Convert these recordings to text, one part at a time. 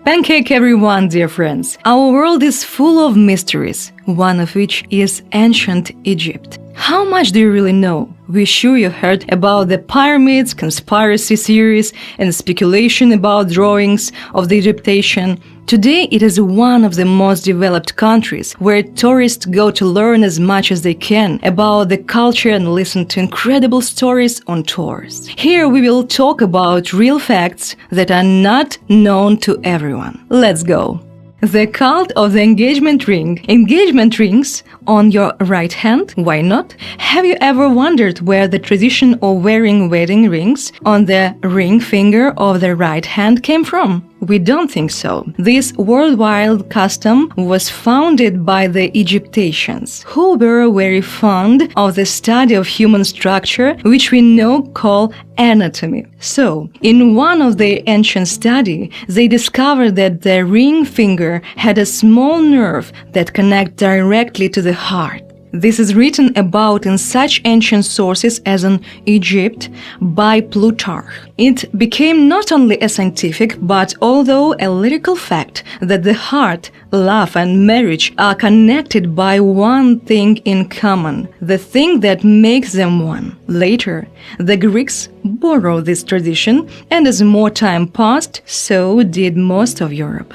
Pancake everyone, dear friends. Our world is full of mysteries, one of which is ancient Egypt. How much do you really know? We're sure you heard about the pyramids, conspiracy theories, and speculation about drawings of the Egyptian. Today, it is one of the most developed countries where tourists go to learn as much as they can about the culture and listen to incredible stories on tours. Here we will talk about real facts that are not known to everyone. Let's go! The cult of the engagement ring. Engagement rings on your right hand? Why not? Have you ever wondered where the tradition of wearing wedding rings on the ring finger of the right hand came from? We don't think so. This worldwide custom was founded by the Egyptians, who were very fond of the study of human structure, which we now call anatomy. So, in one of their ancient studies, they discovered that the ring finger had a small nerve that connects directly to the heart. This is written about in such ancient sources as in Egypt by Plutarch. It became not only a scientific but also a lyrical fact that the heart, love and marriage are connected by one thing in common, the thing that makes them one. Later, the Greeks borrowed this tradition, and as more time passed, so did most of Europe.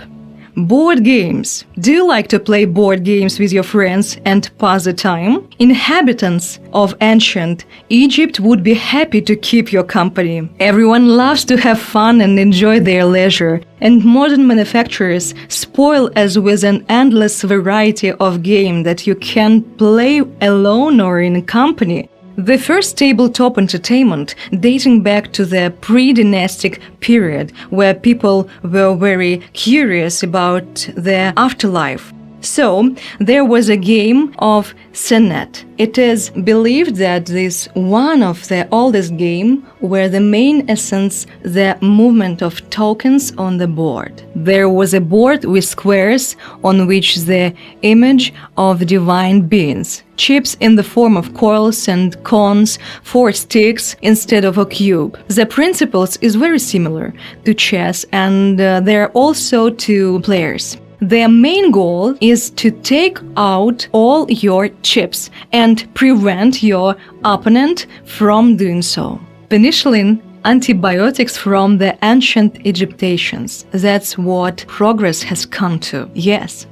Board games. Do you like to play board games with your friends and pass the time? Inhabitants of ancient Egypt would be happy to keep your company. Everyone loves to have fun and enjoy their leisure, and modern manufacturers spoil us with an endless variety of games that you can play alone or in company. The first tabletop entertainment dating back to the pre-dynastic period, where people were very curious about the afterlife. So, there was a game of senet. It is believed that this one of the oldest game where the main essence the movement of tokens on the board. There was a board with squares on which the image of divine beings, chips in the form of coils and cones, 4 sticks instead of a cube. The principles is very similar to chess, and there are also 2 players. Their main goal is to take out all your chips and prevent your opponent from doing so. Penicillin, antibiotics from the ancient Egyptians. That's what progress has come to. Yes,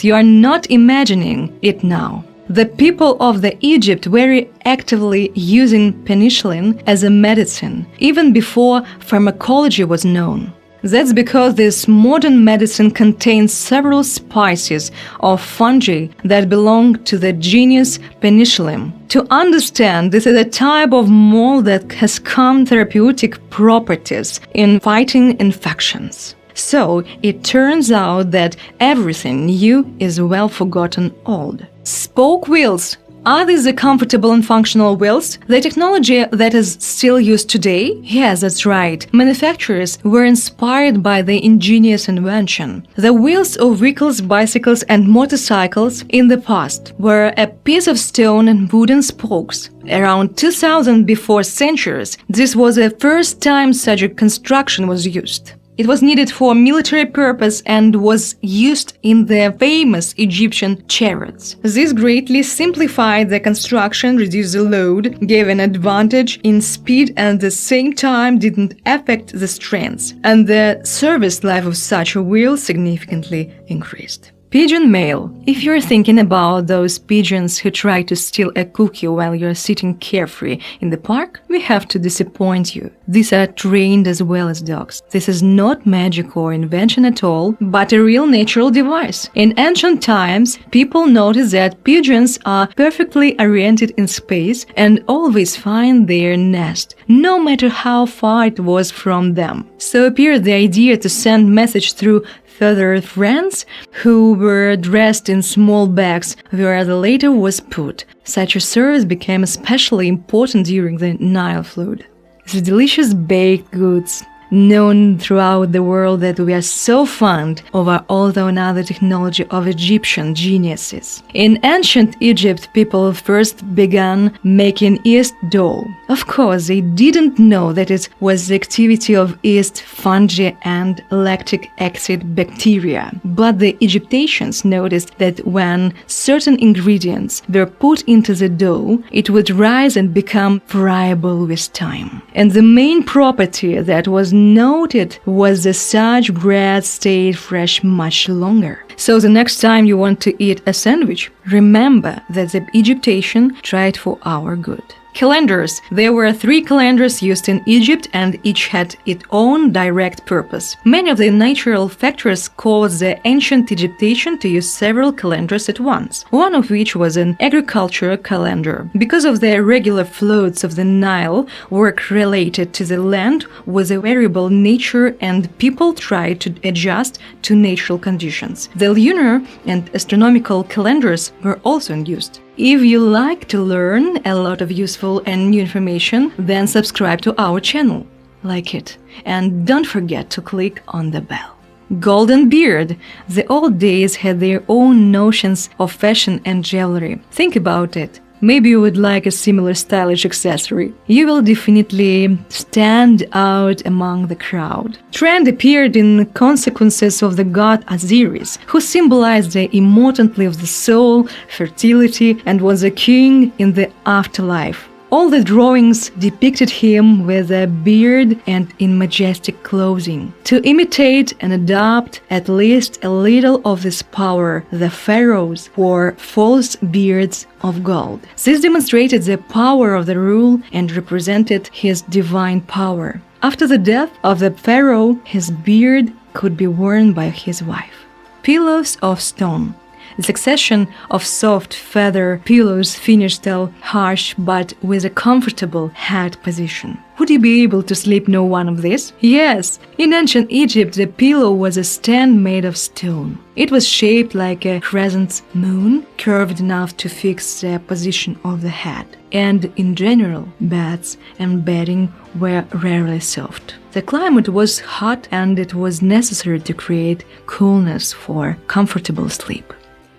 you are not imagining it now. The people of the Egypt were actively using penicillin as a medicine, even before pharmacology was known. That's because this modern medicine contains several species of fungi that belong to the genus Penicillium. To understand, this is a type of mold that has common therapeutic properties in fighting infections. So, it turns out that everything new is well forgotten old. Spoke wheels. Are these the comfortable and functional wheels? The technology that is still used today? Yes, that's right. Manufacturers were inspired by the ingenious invention. The wheels of vehicles, bicycles and motorcycles in the past were a piece of stone and wooden spokes. Around 2000 before centuries, this was the first time such a construction was used. It was needed for military purpose and was used in the famous Egyptian chariots. This greatly simplified the construction, reduced the load, gave an advantage in speed, and at the same time didn't affect the strength. And the service life of such a wheel significantly increased. Pigeon mail. If you're thinking about those pigeons who try to steal a cookie while you're sitting carefree in the park, we have to disappoint you. These are trained as well as dogs. This is not magic or invention at all, but a real natural device. In ancient times, people noticed that pigeons are perfectly oriented in space and always find their nest, no matter how far it was from them. So appeared the idea to send message through feathered friends who were dressed in small bags where the latter was put. Such a service became especially important during the Nile flood. The delicious baked goods. known throughout the world that we are so fond of our old and other technology of Egyptian geniuses. In ancient Egypt, people first began making yeast dough. Of course, they didn't know that it was the activity of yeast, fungi, and lactic acid bacteria. But the Egyptians noticed that when certain ingredients were put into the dough, it would rise and become friable with time. And the main property that was noted was that such bread stayed fresh much longer. So the next time you want to eat a sandwich, remember that the Egyptians tried for our good. Calendars. There were 3 calendars used in Egypt and each had its own direct purpose. Many of the natural factors caused the ancient Egyptians to use several calendars at once, one of which was an agricultural calendar. Because of the irregular flows of the Nile, work related to the land was a variable nature and people tried to adjust to natural conditions. The lunar and astronomical calendars were also used. If you like to learn a lot of useful and new information, then subscribe to our channel, like it, and don't forget to click on the bell. Golden beard. The old days had their own notions of fashion and jewelry. Think about it. Maybe you would like a similar stylish accessory. You will definitely stand out among the crowd. Trend appeared in consequences of the god Osiris, who symbolized the immortality of the soul, fertility, and was a king in the afterlife. All the drawings depicted him with a beard and in majestic clothing. To imitate and adopt at least a little of this power, the Pharaohs wore false beards of gold. This demonstrated the power of the rule and represented his divine power. After the death of the Pharaoh, his beard could be worn by his wife. Pillows of stone. The succession of soft feather pillows finished still harsh but with a comfortable head position. Would you be able to sleep no one of this? Yes! In ancient Egypt, the pillow was a stand made of stone. It was shaped like a crescent moon, curved enough to fix the position of the head. And in general, beds and bedding were rarely soft. The climate was hot and it was necessary to create coolness for comfortable sleep.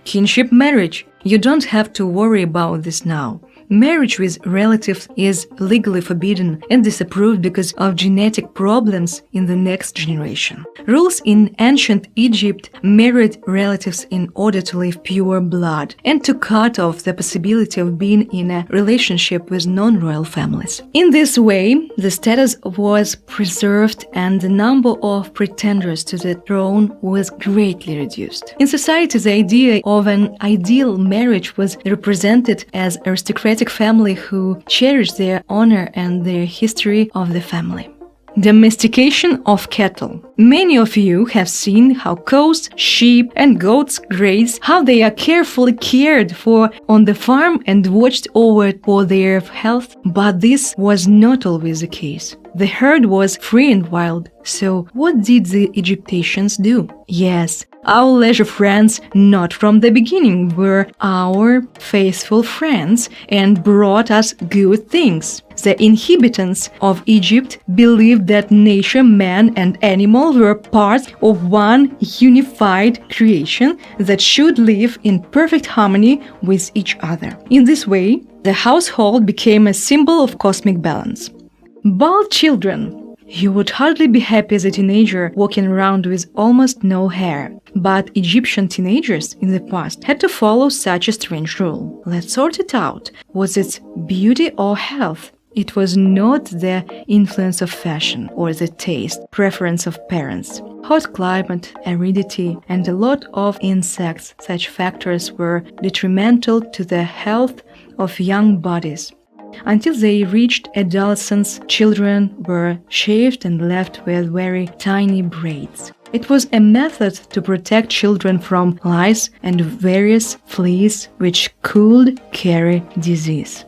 Kinship marriage. You don't have to worry about this now. Marriage with relatives is legally forbidden and disapproved because of genetic problems in the next generation. Rules in ancient Egypt married relatives in order to leave pure blood and to cut off the possibility of being in a relationship with non-royal families. In this way, the status was preserved and the number of pretenders to the throne was greatly reduced. In society, the idea of an ideal marriage was represented as aristocratic family who cherished their honor and their history of the family. Domestication of cattle. Many of you have seen how cows, sheep, and goats graze, how they are carefully cared for on the farm and watched over for their health, but this was not always the case. The herd was free and wild, so what did the Egyptians do? Yes, our leisure friends, not from the beginning, were our faithful friends and brought us good things. The inhabitants of Egypt believed that nature, man, and animal were parts of one unified creation that should live in perfect harmony with each other. In this way, the household became a symbol of cosmic balance. Bald children. You would hardly be happy as a teenager walking around with almost no hair. But Egyptian teenagers in the past had to follow such a strange rule. Let's sort it out. Was it beauty or health? It was not the influence of fashion or the taste, preference of parents. Hot climate, aridity, and a lot of insects, such factors were detrimental to the health of young bodies. Until they reached adolescence, children were shaved and left with very tiny braids. It was a method to protect children from lice and various fleas which could carry disease.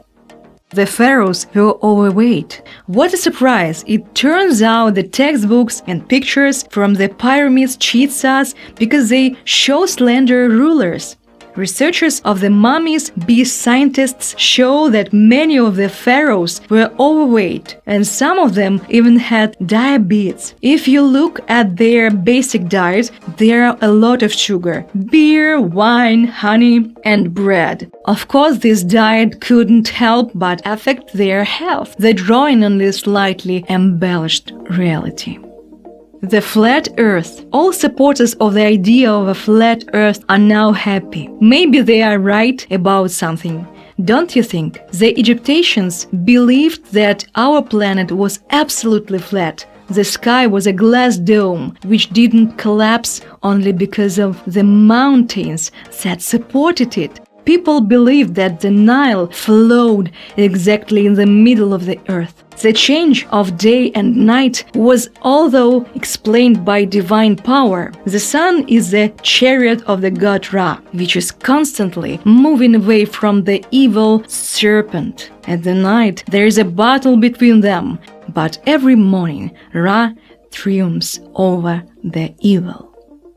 The pharaohs were overweight. What a surprise! It turns out the textbooks and pictures from the pyramids cheat us because they show slender rulers. Researchers of the mummy's beast scientists show that many of the pharaohs were overweight, and some of them even had diabetes. If you look at their basic diet, there are a lot of sugar: beer, wine, honey, and bread. Of course, this diet couldn't help but affect their health. The drawing on this slightly embellished reality. The flat earth. All supporters of the idea of a flat earth are now happy. Maybe they are right about something. Don't you think? The Egyptians believed that our planet was absolutely flat. The sky was a glass dome which didn't collapse only because of the mountains that supported it. People believed that the Nile flowed exactly in the middle of the earth. The change of day and night was although explained by divine power. The sun is the chariot of the god Ra, which is constantly moving away from the evil serpent. At the night, there is a battle between them, but every morning Ra triumphs over the evil.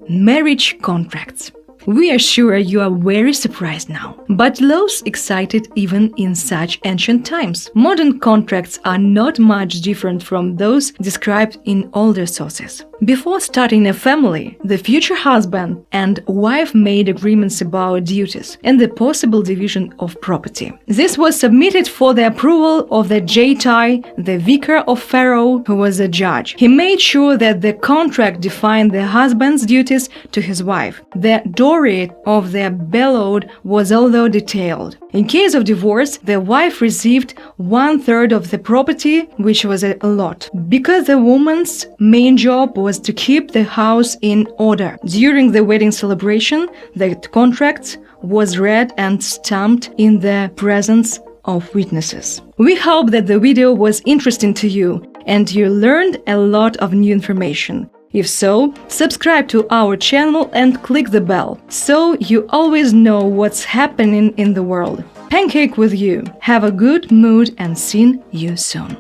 Marriage contracts. We are sure you are very surprised now, but less excited even in such ancient times. Modern contracts are not much different from those described in older sources. Before starting a family, the future husband and wife made agreements about duties and the possible division of property. This was submitted for the approval of the Jaitai, the vicar of Pharaoh, who was a judge. He made sure that the contract defined the husband's duties to his wife. The dowry of the beloved was also detailed. In case of divorce, the wife received 1/3 of the property, which was a lot, because the woman's main job was to keep the house in order. During the wedding celebration, the contract was read and stamped in the presence of witnesses. We hope that the video was interesting to you and you learned a lot of new information. If so, subscribe to our channel and click the bell, so you always know what's happening in the world. Pancake with you. Have a good mood and see you soon.